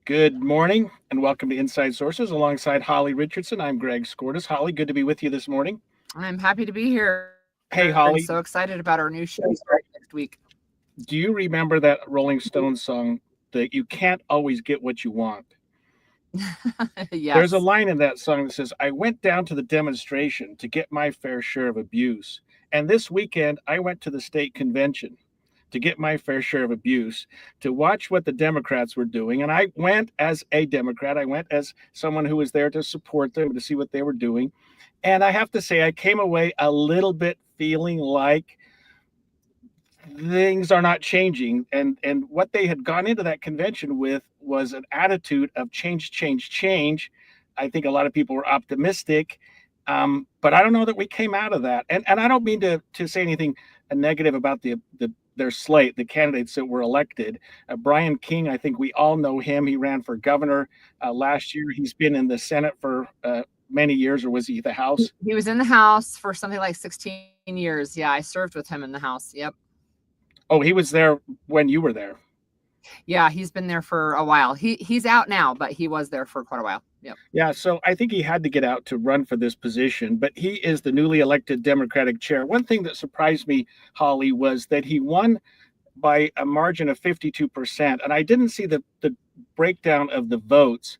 Good morning and welcome to Inside Sources alongside Holly Richardson. I'm Greg Skordas. Holly, good to be with you this morning. I'm happy to be here and so Hey, excited Holly, about our new show starting next week. do you remember that Rolling Stones song that you can't always get what you want? There's a Yes. line in that song that says, I went down to the demonstration to get my fair share of abuse. And this weekend, I went to the state convention to get my fair share of abuse, to watch what the Democrats were doing. And I went as a Democrat. I went as someone who was there to support them, to see what they were doing. And I have to say, I came away a little bit feeling like things are not changing. And what they had gone into that convention with was an attitude of change, change, change. I think a lot of people were optimistic. But I don't know that we came out of that. And I don't mean to say anything negative about their slate, the candidates that were elected. Brian King, I think we all know him. He ran for governor last year. He's been in the Senate for many years, or was he the House? He was in the House for something like 16 years. Yeah, I served with him in the House. Yep. Oh, he was there when you were there. Yeah, he's been there for a while. He's out now, but he was there for quite a while. Yep. Yeah, so I think he had to get out to run for this position, but he is the newly elected Democratic chair. One thing that surprised me, Holly, was that he won by a margin of 52%. And I didn't see the breakdown of the votes,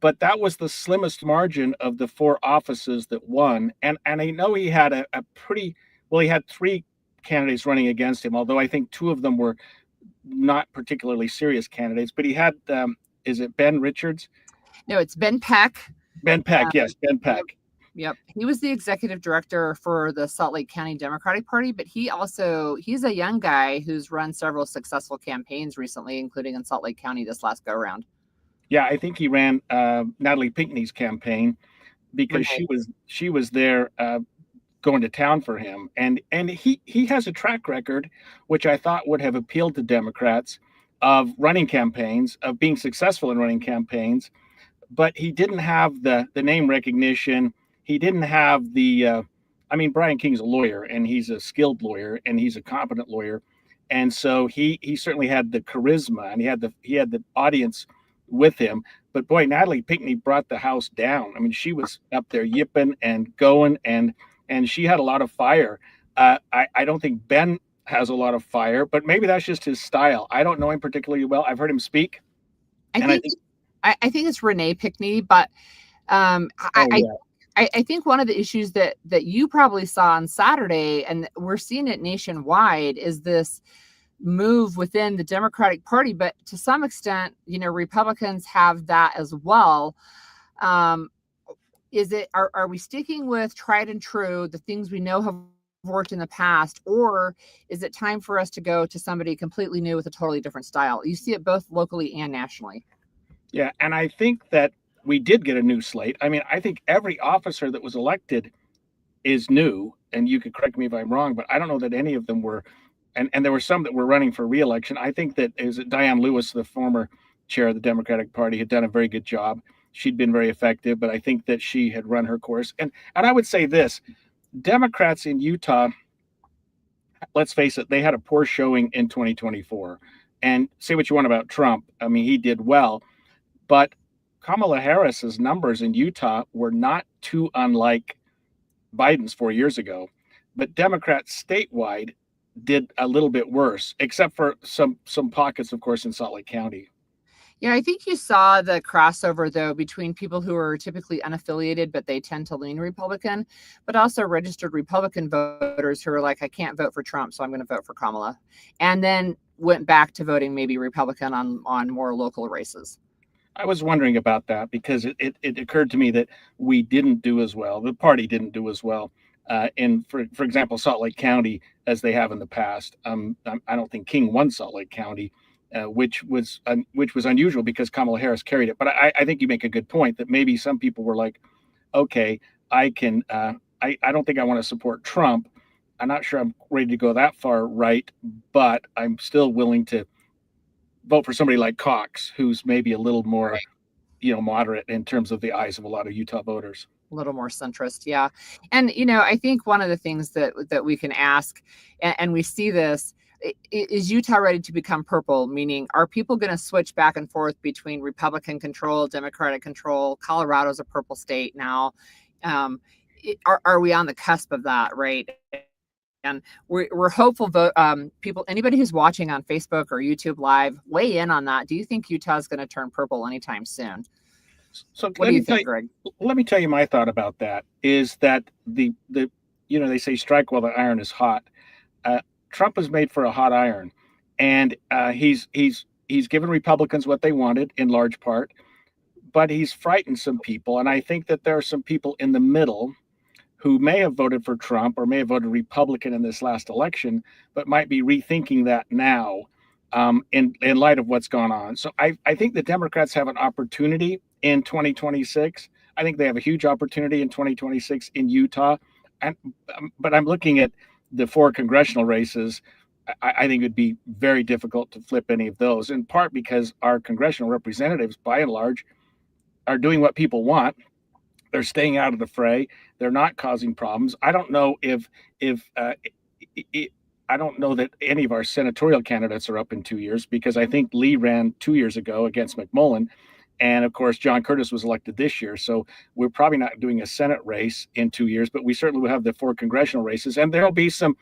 but that was the slimmest margin of the four offices that won. And I know he had a pretty, well, he had three candidates running against him, although I think two of them were not particularly serious candidates. But he had, is it Ben Richards? No, it's Ben Peck. Ben Peck, yes, Ben Peck. Yep. He was the executive director for the Salt Lake County Democratic Party, but he's a young guy who's run several successful campaigns recently, including in Salt Lake County this last go around. Yeah, I think he ran Natalie Pinckney's campaign because she was there going to town for him, and he has a track record, which I thought would have appealed to Democrats, of running campaigns, of being successful in running campaigns, but he didn't have the name recognition. He didn't have the. I mean, Brian King's a lawyer, and he's a skilled lawyer, and he's a competent lawyer, and so he certainly had the charisma, and he had the audience with him. But boy, Natalie Pinckney brought the house down. I mean, she was up there yipping and going, and she had a lot of fire. I don't think Ben has a lot of fire, but maybe that's just his style. I don't know him particularly well. I've heard him speak. I think it's Renee Pinckney, but I think one of the issues that you probably saw on Saturday, and we're seeing it nationwide, is this move within the Democratic Party. But to some extent, Republicans have that as well. Are we sticking with tried and true, the things we know have worked in the past, or is it time for us to go to somebody completely new with a totally different style? You see it both locally and nationally. Yeah, and I think that we did get a new slate. I mean, I think every officer that was elected is new, and you could correct me if I'm wrong, but I don't know that any of them were, and there were some that were running for re-election. I think that Diane Lewis, the former chair of the Democratic Party, had done a very good job. She'd been very effective, but I think that she had run her course. And I would say this, Democrats in Utah, let's face it, they had a poor showing in 2024. And say what you want about Trump. I mean, he did well, but Kamala Harris's numbers in Utah were not too unlike Biden's 4 years ago. But Democrats statewide did a little bit worse, except for some pockets, of course, in Salt Lake County. Yeah, I think you saw the crossover, though, between people who are typically unaffiliated, but they tend to lean Republican, but also registered Republican voters who are like, I can't vote for Trump, so I'm going to vote for Kamala. And then went back to voting maybe Republican on more local races. I was wondering about that because it occurred to me that we didn't do as well. The party didn't do as well in, for example, Salt Lake County as they have in the past. I don't think King won Salt Lake County, which was unusual because Kamala Harris carried it. But I think you make a good point that maybe some people were like, okay, I can. I don't think I want to support Trump. I'm not sure I'm ready to go that far right, but I'm still willing to vote for somebody like Cox, who's maybe a little more, moderate in terms of the eyes of a lot of Utah voters. A little more centrist, yeah. And I think one of the things that we can ask, and we see this, is Utah ready to become purple? Meaning, are people going to switch back and forth between Republican control, Democratic control? Colorado's a purple state now. Are we on the cusp of that, right? And we're hopeful. People, anybody who's watching on Facebook or YouTube Live, weigh in on that. Do you think Utah is going to turn purple anytime soon? So what do you think, Greg? Let me tell you my thought about that. Is that the they say strike while the iron is hot. Trump is made for a hot iron, and he's given Republicans what they wanted in large part, but he's frightened some people, and I think that there are some people in the middle who may have voted for Trump or may have voted Republican in this last election, but might be rethinking that now in light of what's gone on. So I think the Democrats have an opportunity in 2026. I think they have a huge opportunity in 2026 in Utah. But I'm looking at the 4 congressional races. I think it would be very difficult to flip any of those, in part because our congressional representatives, by and large, are doing what people want. They're staying out of the fray. They're not causing problems. I don't know if I don't know that any of our senatorial candidates are up in 2 years, because I think Lee ran 2 years ago against McMullen. And of course, John Curtis was elected this year. So we're probably not doing a Senate race in 2 years, but we certainly will have the 4 congressional races. And there'll be some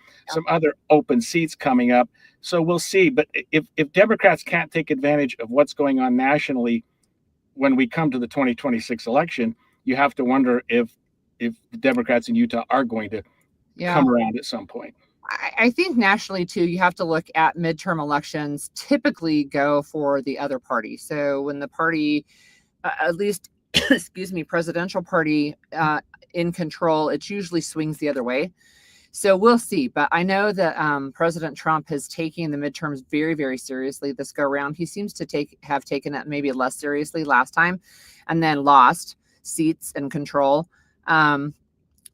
other open seats coming up. So we'll see. But if Democrats can't take advantage of what's going on nationally when we come to the 2026 election, you have to wonder if the Democrats in Utah are going to come around at some point. I think nationally, too, you have to look at midterm elections typically go for the other party. So when the party, at least, presidential party in control, it usually swings the other way. So we'll see. But I know that President Trump has taken the midterms very, very seriously this go around. He seems to have taken it maybe less seriously last time and then lost seats and control.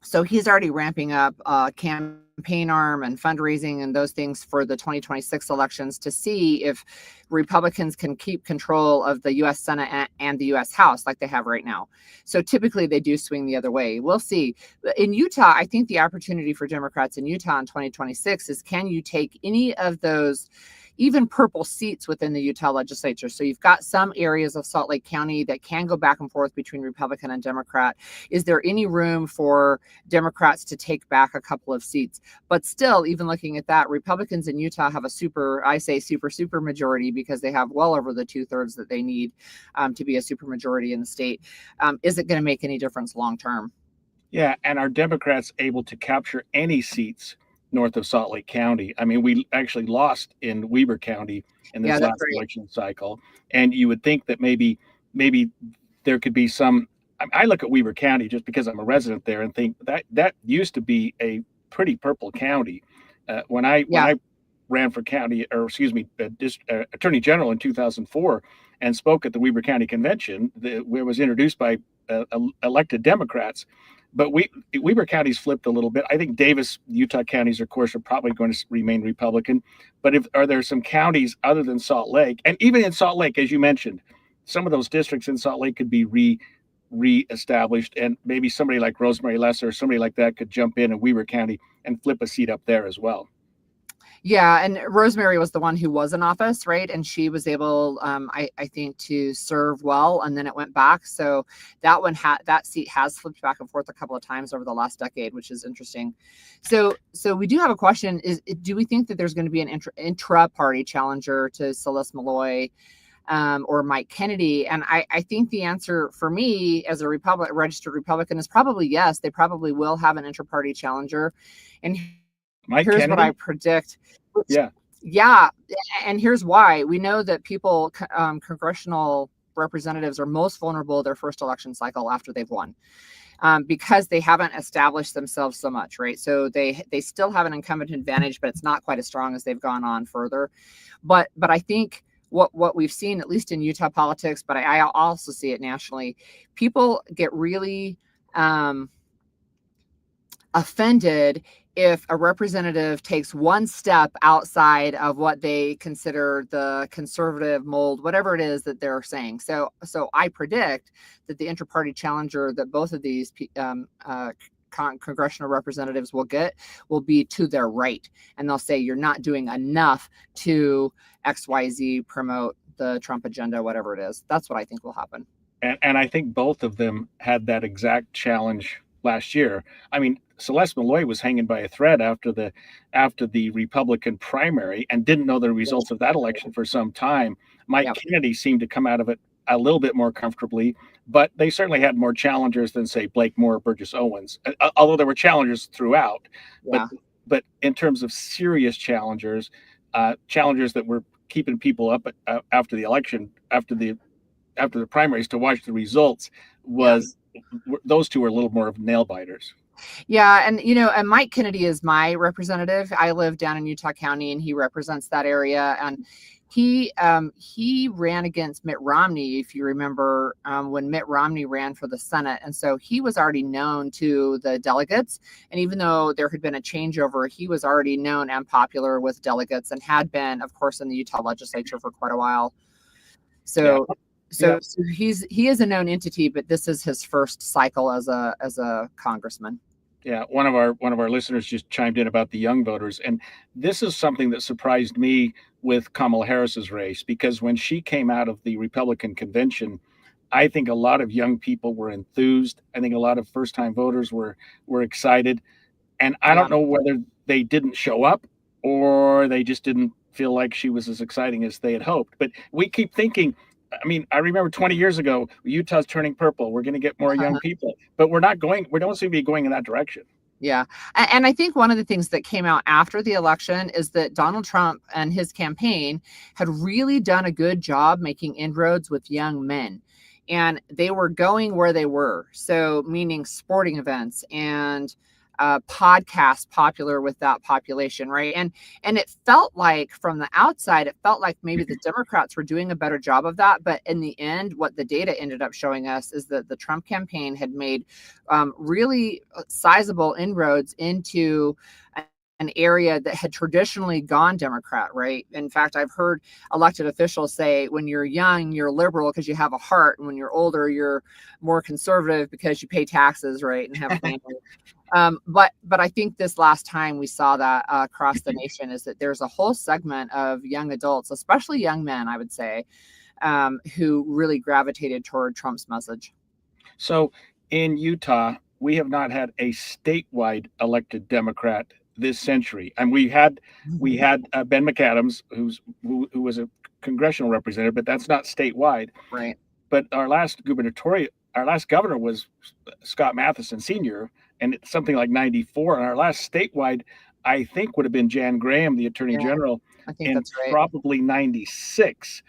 So he's already ramping up campaign arm and fundraising and those things for the 2026 elections to see if Republicans can keep control of the U.S. Senate and the U.S. House like they have right now. So typically they do swing the other way. We'll see. In Utah, I think the opportunity for Democrats in Utah in 2026 is, can you take any of those even purple seats within the Utah legislature? So you've got some areas of Salt Lake County that can go back and forth between Republican and Democrat. Is there any room for Democrats to take back a couple of seats? But still, even looking at that, Republicans in Utah have a super majority, because they have well over the 2/3 that they need to be a super majority in the state. Is it going to make any difference long term? Yeah, and are Democrats able to capture any seats north of Salt Lake County? I mean, we actually lost in Weber County in this last election cycle, and you would think that maybe there could be some. I look at Weber County just because I'm a resident there and think that used to be a pretty purple county. When I ran for county, or attorney general in 2004, and spoke at the Weber County Convention, where it was introduced by elected Democrats. But Weber County's flipped a little bit. I think Davis, Utah counties, of course, are probably going to remain Republican. But are there some counties other than Salt Lake? And even in Salt Lake, as you mentioned, some of those districts in Salt Lake could be re-established, and maybe somebody like Rosemary Lesser or somebody like that could jump in Weber County and flip a seat up there as well. Yeah, and Rosemary was the one who was in office, right? And she was able, I think, to serve well, and then it went back. So that seat has flipped back and forth a couple of times over the last decade, which is interesting. So we do have a question: do we think that there's going to be an intra-party challenger to Celeste Malloy or Mike Kennedy? And I think the answer for me as a registered Republican is probably yes. They probably will have an intra-party challenger, and here's Kennedy? What I predict. Yeah. And here's why. We know that congressional representatives are most vulnerable their first election cycle after they've won, because they haven't established themselves so much, right? So they still have an incumbent advantage, but it's not quite as strong as they've gone on further. But I think what we've seen, at least in Utah politics, but I also see it nationally, people get really offended if a representative takes one step outside of what they consider the conservative mold, whatever it is that they're saying. So I predict that the inter-party challenger that both of these congressional representatives will get will be to their right. And they'll say, you're not doing enough to XYZ promote the Trump agenda, whatever it is. That's what I think will happen. And I think both of them had that exact challenge last year. I mean, Celeste Malloy was hanging by a thread after the Republican primary and didn't know the results of that election for some time. Mike Kennedy seemed to come out of it a little bit more comfortably, but they certainly had more challengers than, say, Blake Moore or Burgess Owens, although there were challengers throughout. But in terms of serious challengers, challengers that were keeping people up after the election, after the primaries to watch the results, those two were a little more of nail biters. Yeah. And, and Mike Kennedy is my representative. I live down in Utah County and he represents that area. And he ran against Mitt Romney, if you remember, when Mitt Romney ran for the Senate. And so he was already known to the delegates. And even though there had been a changeover, he was already known and popular with delegates and had been, of course, in the Utah legislature for quite a while. So he is a known entity, but this is his first cycle as a congressman. Yeah, one of our listeners just chimed in about the young voters, and this is something that surprised me with Kamala Harris's race, because when she came out of the Republican convention, I think a lot of young people were enthused. I think a lot of first-time voters were excited, and I don't know whether they didn't show up or they just didn't feel like she was as exciting as they had hoped. But we keep thinking, I mean, I remember 20 years ago, Utah's turning purple. We're going to get more young people, but we don't seem to be going in that direction. Yeah. And I think one of the things that came out after the election is that Donald Trump and his campaign had really done a good job making inroads with young men. And they were going where they were. So meaning sporting events and podcasts popular with that population, right? And it felt like from the outside, it felt like maybe the Democrats were doing a better job of that. But in the end, what the data ended up showing us is that the Trump campaign had made really sizable inroads into an area that had traditionally gone Democrat, right? In fact, I've heard elected officials say when you're young, you're liberal because you have a heart. And when you're older, you're more conservative because you pay taxes, right? And have a family. But I think this last time we saw that across the nation is that there's a whole segment of young adults, especially young men, I would say, who really gravitated toward Trump's message. So in Utah, we have not had a statewide elected Democrat this century, and we had Ben McAdams, who was a congressional representative, but that's not statewide. Right. But our last governor was Scott Matheson Sr., and it's something like 94. And our last statewide, I think, would have been Jan Graham, the Attorney General, I think that's right. Probably 96.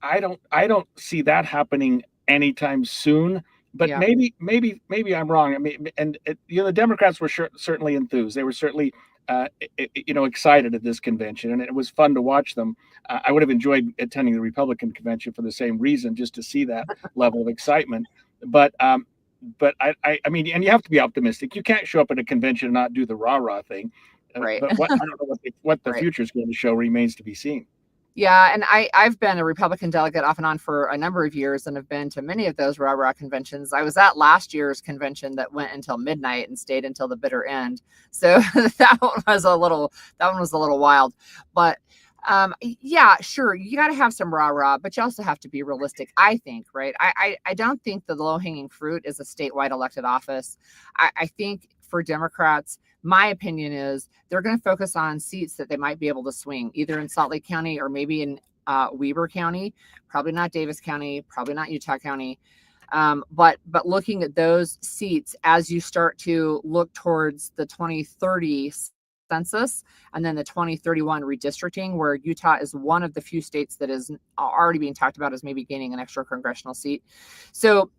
I don't see that happening anytime soon. But maybe I'm wrong. I mean, and the Democrats were certainly enthused. They were certainly excited at this convention, and it was fun to watch them. I would have enjoyed attending the Republican convention for the same reason, just to see that level of excitement. But I mean, and you have to be optimistic. You can't show up at a convention and not do the rah-rah thing. Right. But I don't know what the future is going to show. Remains to be seen. Yeah, and I've been a Republican delegate off and on for a number of years and have been to many of those rah-rah conventions. I was at last year's convention that went until midnight and stayed until the bitter end. So that one was a little wild. But yeah, sure, you got to have some rah-rah, but you also have to be realistic, I think, right? I don't think the low-hanging fruit is a statewide elected office. I think for Democrats, my opinion is they're going to focus on seats that they might be able to swing, either in Salt Lake County or maybe in Weber County, probably not Davis County, probably not Utah County. But looking at those seats as you start to look towards the 2030 census and then the 2031 redistricting, where Utah is one of the few states that is already being talked about as maybe gaining an extra congressional seat. So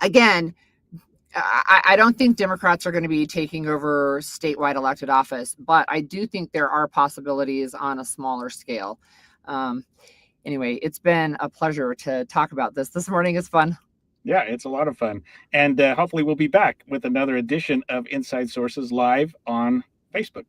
again, I don't think Democrats are going to be taking over statewide elected office, but I do think there are possibilities on a smaller scale. Anyway, it's been a pleasure to talk about this. This morning is fun. Yeah, it's a lot of fun. And hopefully we'll be back with another edition of Inside Sources live on Facebook.